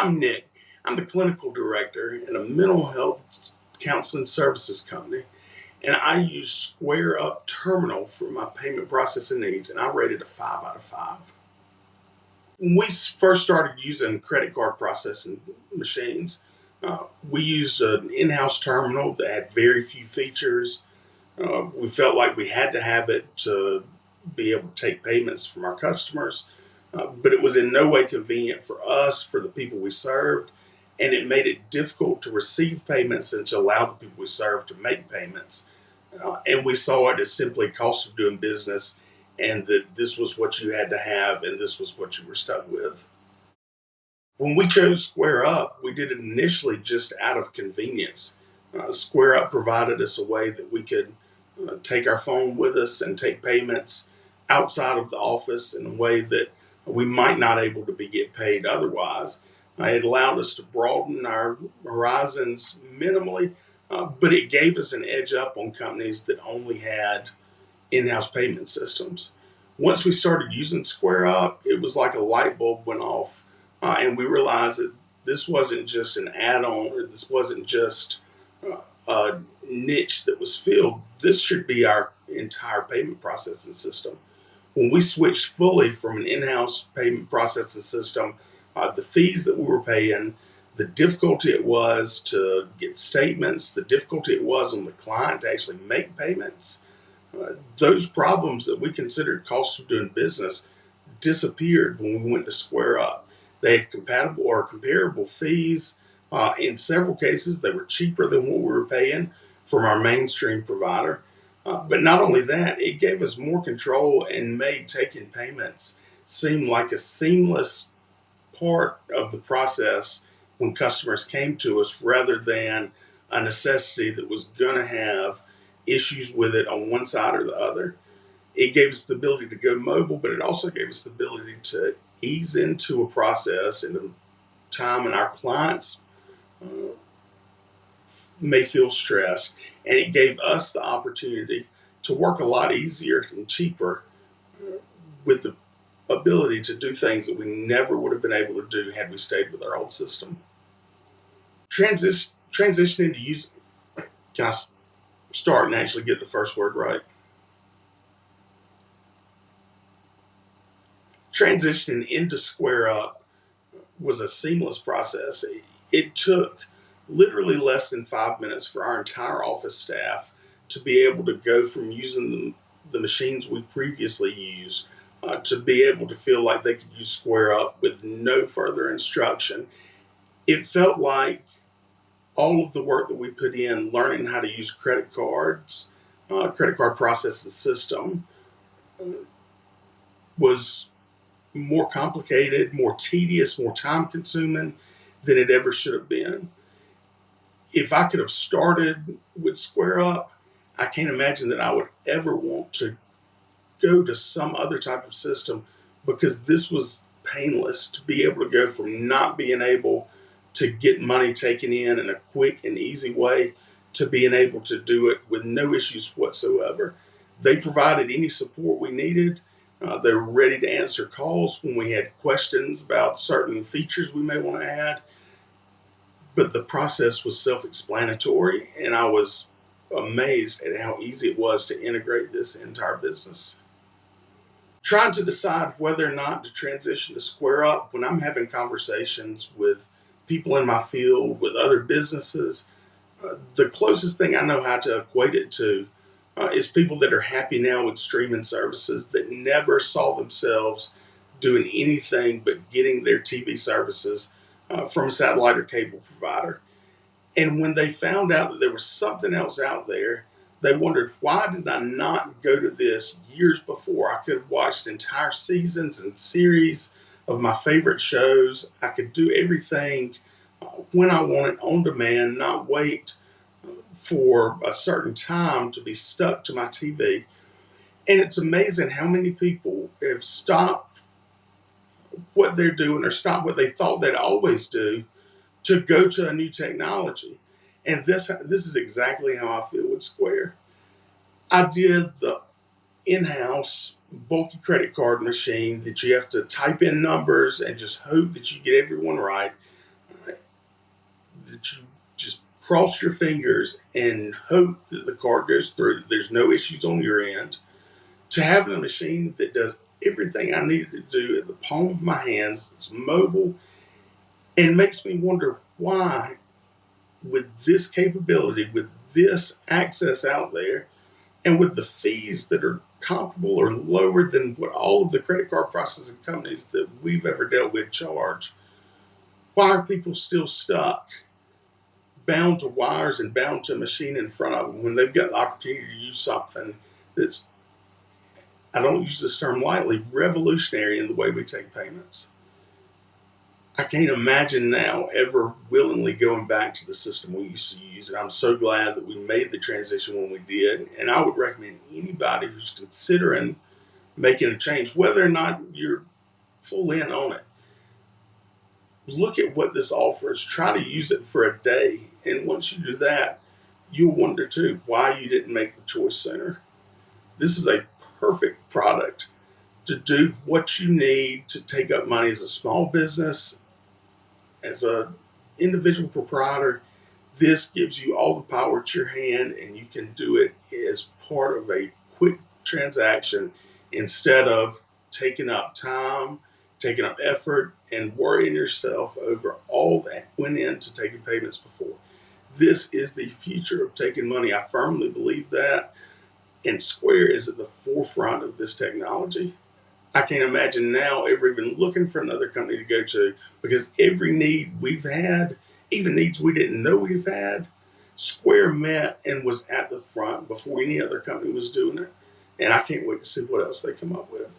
I'm Nick. I'm the clinical director at a mental health counseling services company, and I use Square Up Terminal for my payment processing needs, and I rate it a 5 out of 5. When we first started using credit card processing machines, we used an in-house terminal that had very few features. We felt like we had to have it to be able to take payments from our customers, but it was in no way convenient for us, for the people we served, and it made it difficult to receive payments and to allow the people we served to make payments. And we saw it as simply cost of doing business, and that this was what you had to have, and this was what you were stuck with. When we chose Square Up, we did it initially just out of convenience. Square Up provided us a way that we could take our phone with us and take payments outside of the office in a way that we might not able to be get paid otherwise. It allowed us to broaden our horizons minimally, but it gave us an edge up on companies that only had in-house payment systems. Once we started using Square Up, it was like a light bulb went off, and we realized that this wasn't just an add-on, or this wasn't just a niche that was filled. This should be our entire payment processing system. When we switched fully from an in-house payment processing system, the fees that we were paying, the difficulty it was to get statements, the difficulty it was on the client to actually make payments, those problems that we considered cost of doing business disappeared when we went to Square Up. They had compatible or comparable fees. In several cases, they were cheaper than what we were paying from our mainstream provider. But not only that, it gave us more control and made taking payments seem like a seamless part of the process when customers came to us, rather than a necessity that was going to have issues with it on one side or the other. It gave us the ability to go mobile, but it also gave us the ability to ease into a process in a time when our clients may feel stressed. And it gave us the opportunity to work a lot easier and cheaper with the ability to do things that we never would have been able to do had we stayed with our old system. Transitioning to use, can I start and actually get the first word right? Transitioning into Square Up was a seamless process. It took literally less than 5 minutes for our entire office staff to be able to go from using the machines we previously used to be able to feel like they could use Square Up with no further instruction. It felt like all of the work that we put in learning how to use credit card processing system was more complicated, more tedious, more time consuming than it ever should have been. If I could have started with Square Up, I can't imagine that I would ever want to go to some other type of system, because this was painless to be able to go from not being able to get money taken in a quick and easy way to being able to do it with no issues whatsoever. They provided any support we needed. They were ready to answer calls when we had questions about certain features we may want to add. But the process was self-explanatory, and I was amazed at how easy it was to integrate this entire business. Trying to decide whether or not to transition to Square Up, when I'm having conversations with people in my field, with other businesses, the closest thing I know how to equate it to is people that are happy now with streaming services, that never saw themselves doing anything but getting their TV services from a satellite or cable provider. And when they found out that there was something else out there, they wondered, why did I not go to this years before? I could have watched entire seasons and series of my favorite shows. I could do everything when I wanted on demand, not wait for a certain time to be stuck to my TV. And it's amazing how many people have stopped what they're doing or stopped what they thought they'd always do to go to a new technology. And this is exactly how I feel with Square. I did the in-house bulky credit card machine that you have to type in numbers and just hope that you get everyone right. right? That you just cross your fingers and hope that the card goes through, that there's no issues on your end, to having a machine that does everything I needed to do at the palm of my hands, it's mobile, and makes me wonder why, with this capability, with this access out there, and with the fees that are comparable or lower than what all of the credit card processing companies that we've ever dealt with charge, why are people still stuck, bound to wires and bound to a machine in front of them when they've got the opportunity to use something that's, I don't use this term lightly, revolutionary in the way we take payments? I can't imagine now ever willingly going back to the system we used to use. And I'm so glad that we made the transition when we did. And I would recommend anybody who's considering making a change, whether or not you're full in on it, look at what this offers. Try to use it for a day. And once you do that, you'll wonder too why you didn't make the choice sooner. This is a perfect product to do what you need to take up money as a small business, as an individual proprietor. This gives you all the power at your hand, and you can do it as part of a quick transaction instead of taking up time, taking up effort, and worrying yourself over all that went into taking payments before. This is the future of taking money. I firmly believe that, and Square is at the forefront of this technology. I can't imagine now ever even looking for another company to go to, because every need we've had, even needs we didn't know we've had, Square met and was at the front before any other company was doing it. And I can't wait to see what else they come up with.